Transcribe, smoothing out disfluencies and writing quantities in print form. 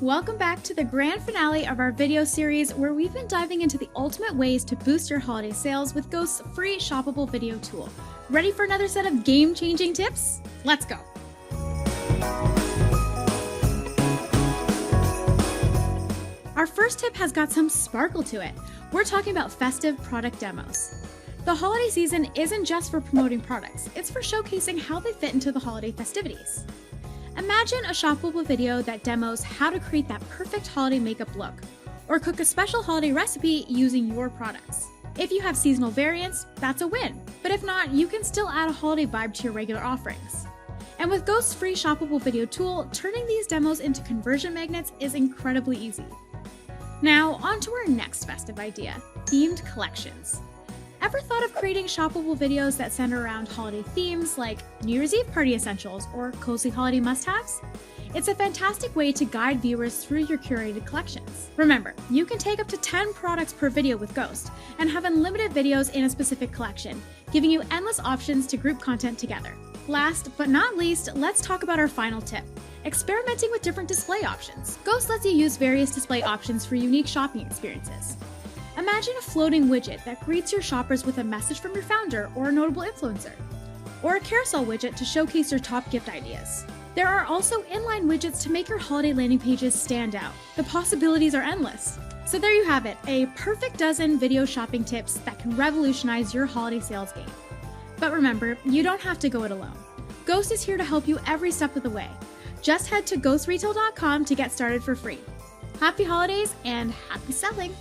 Welcome back to the grand finale of our video series where we've been diving into the ultimate ways to boost your holiday sales with Ghost's free shoppable video tool. Ready for another set of game-changing tips? Let's go! Our first tip has got some sparkle to it. We're talking about festive product demos. The holiday season isn't just for promoting products, it's for showcasing how they fit into the holiday festivities. Imagine a shoppable video that demos how to create that perfect holiday makeup look, or cook a special holiday recipe using your products. If you have seasonal variants, that's a win, but if not, you can still add a holiday vibe to your regular offerings. And with Ghost's free shoppable video tool, turning these demos into conversion magnets is incredibly easy. Now, on to our next festive idea, themed collections. Ever thought of creating shoppable videos that center around holiday themes like New Year's Eve party essentials or cozy holiday must-haves? It's a fantastic way to guide viewers through your curated collections. Remember, you can take up to 10 products per video with Ghost and have unlimited videos in a specific collection, giving you endless options to group content together. Last but not least, let's talk about our final tip, experimenting with different display options. Ghost lets you use various display options for unique shopping experiences. Imagine a floating widget that greets your shoppers with a message from your founder or a notable influencer, or a carousel widget to showcase your top gift ideas. There are also inline widgets to make your holiday landing pages stand out. The possibilities are endless. So there you have it, a perfect dozen video shopping tips that can revolutionize your holiday sales game. But remember, you don't have to go it alone. Ghost is here to help you every step of the way. Just head to ghostretail.com to get started for free. Happy holidays and happy selling!